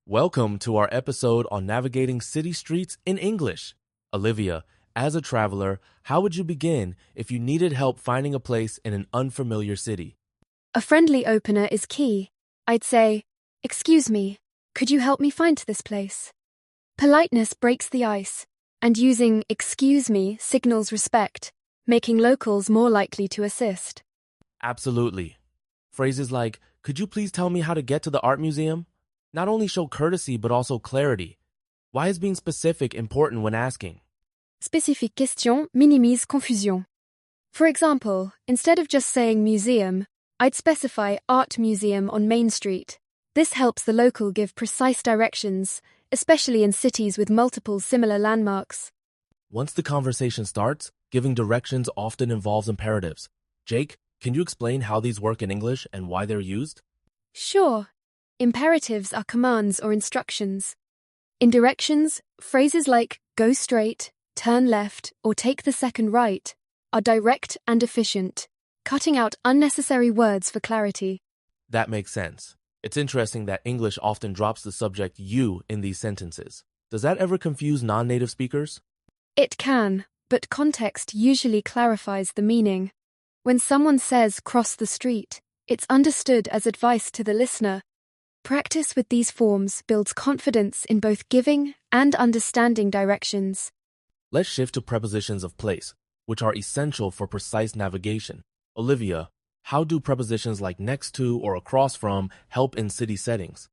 Welcome to our episode on navigating city streets in English. Olivia, as a traveler, how would you begin if you needed help finding a place in an unfamiliar city? A friendly opener is key. I'd say, "Excuse me, could you help me find this place?" Politeness breaks the ice, and using "excuse me" signals respect, making locals more likely to assist. Absolutely. Phrases like, could you please tell me how to get to the art museum? Not only show courtesy but also clarity. Why is being specific important when asking? Spécifique question minimise confusion. For example, instead of just saying museum, I'd specify art museum on Main Street. This helps the local give precise directions, especially in cities with multiple similar landmarks. Once the conversation starts, giving directions often involves imperatives. Jake, can you explain how these work in English and why they're used? Sure. Imperatives are commands or instructions. In directions, phrases like go straight, turn left, or take the second right are direct and efficient, cutting out unnecessary words for clarity. That makes sense. It's interesting that English often drops the subject you in these sentences. Does that ever confuse non-native speakers? It can, but context usually clarifies the meaning. When someone says cross the street, it's understood as advice to the listener. Practice with these forms builds confidence in both giving and understanding directions. Let's shift to prepositions of place, which are essential for precise navigation. Olivia, how do prepositions like next to or across from help in city settings?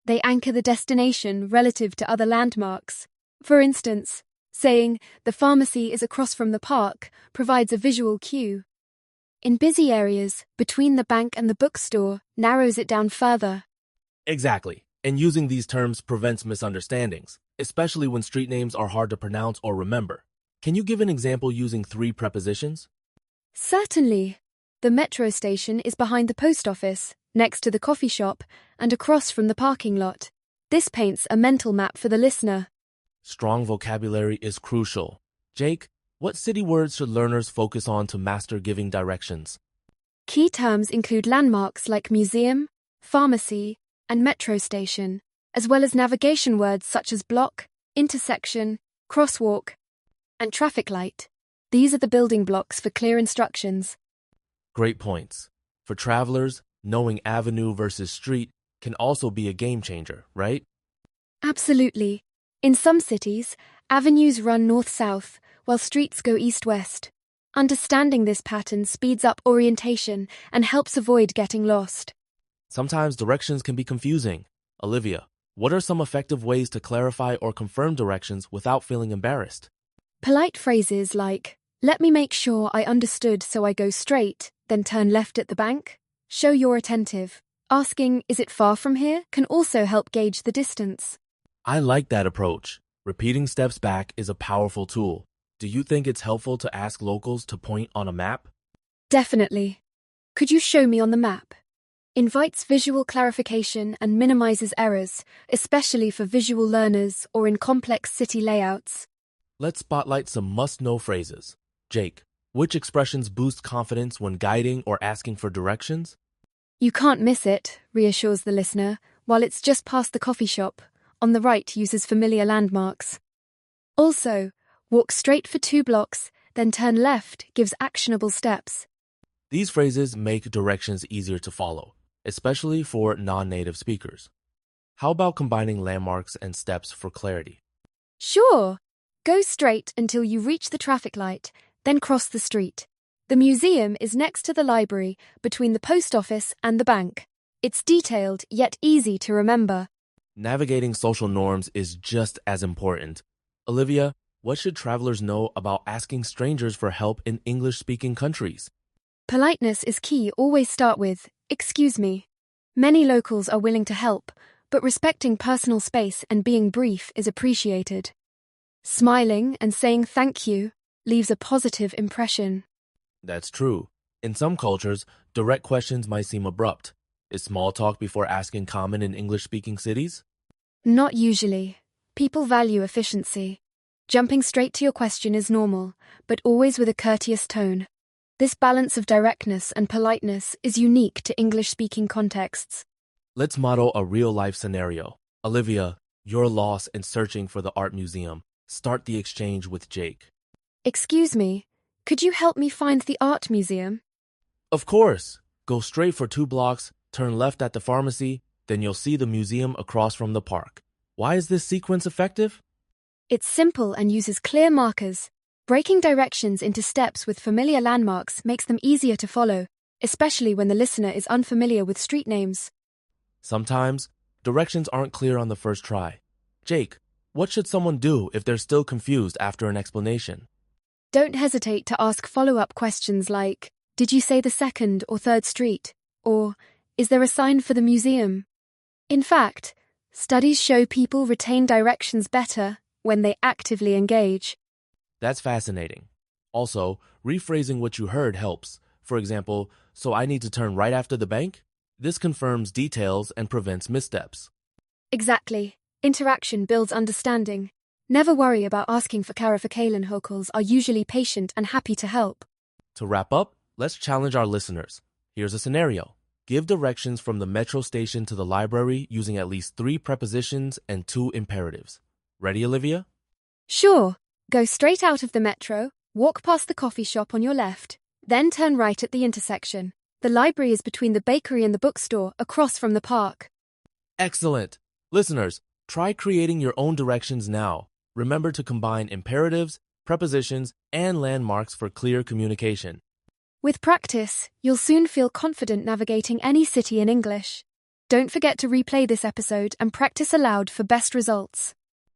They anchor the destination relative to other landmarks. For instance, saying, "The pharmacy is across from the park," provides a visual cue. In busy areas, between the bank and the bookstore narrows it down further. Exactly. And using these terms prevents misunderstandings, especially when street names are hard to pronounce or remember. Can you give an example using 3 prepositions? Certainly. The metro station is behind the post office, next to the coffee shop, and across from the parking lot. This paints a mental map for the listener. Strong vocabulary is crucial. Jake, what city words should learners focus on to master giving directions? Key terms include landmarks like museum, pharmacy, and metro station, as well as navigation words such as block, intersection, crosswalk, and traffic light. These are the building blocks for clear instructions. Great points. For travelers, knowing avenue versus street can also be a game changer, right? Absolutely. In some cities, avenues run north-south, while streets go east-west. Understanding this pattern speeds up orientation and helps avoid getting lost. Sometimes directions can be confusing. Olivia, what are some effective ways to clarify or confirm directions without feeling embarrassed? Polite phrases like, "Let me make sure I understood so I go straight, then turn left at the bank," show you're attentive. Asking, "Is it far from here?" can also help gauge the distance. I like that approach. Repeating steps back is a powerful tool. Do you think it's helpful to ask locals to point on a map? Definitely. "Could you show me on the map?" Invites visual clarification and minimizes errors, especially for visual learners or in complex city layouts. Let's spotlight some must-know phrases. Jake, which expressions boost confidence when guiding or asking for directions? "You can't miss it," reassures the listener, while it's just past the coffee shop. On the right uses familiar landmarks. Also, "Walk straight for 2 blocks, then turn left" gives actionable steps. These phrases make directions easier to follow, especially for non-native speakers. How about combining landmarks and steps for clarity? Sure. Go straight until you reach the traffic light, then cross the street. The museum is next to the library, between the post office and the bank. It's detailed yet easy to remember. Navigating social norms is just as important. Olivia, what should travelers know about asking strangers for help in English-speaking countries? Politeness is key. Always start with, "Excuse me." Many locals are willing to help, but respecting personal space and being brief is appreciated. Smiling and saying thank you leaves a positive impression. That's true. In some cultures, direct questions might seem abrupt. Is small talk before asking common in English-speaking cities? Not usually. People value efficiency. Jumping straight to your question is normal, but always with a courteous tone. This balance of directness and politeness is unique to English-speaking contexts. Let's model a real-life scenario. Olivia, you're lost and searching for the art museum. Start the exchange with Jake. Excuse me, could you help me find the art museum? Of course. Go straight for 2 blocks, turn left at the pharmacy, then you'll see the museum across from the park. Why is this sequence effective? It's simple and uses clear markers. Breaking directions into steps with familiar landmarks makes them easier to follow, especially when the listener is unfamiliar with street names. Sometimes, directions aren't clear on the first try. Jake, what should someone do if they're still confused after an explanation? Don't hesitate to ask follow-up questions like, did you say the second or third street? Or, is there a sign for the museum? In fact, studies show people retain directions better when they actively engage. That's fascinating. Also, rephrasing what you heard helps. For example, so I need to turn right after the bank? This confirms details and prevents missteps. Exactly. Interaction builds understanding. Never worry about asking for clarification. Locals are usually patient and happy to help. To wrap up, let's challenge our listeners. Here's a scenario. Give directions from the metro station to the library using at least 3 prepositions and 2 imperatives. Ready, Olivia? Sure. Go straight out of the metro, walk past the coffee shop on your left, then turn right at the intersection. The library is between the bakery and the bookstore, across from the park. Excellent. Listeners, try creating your own directions now. Remember to combine imperatives, prepositions, and landmarks for clear communication. With practice, you'll soon feel confident navigating any city in English. Don't forget to replay this episode and practice aloud for best results.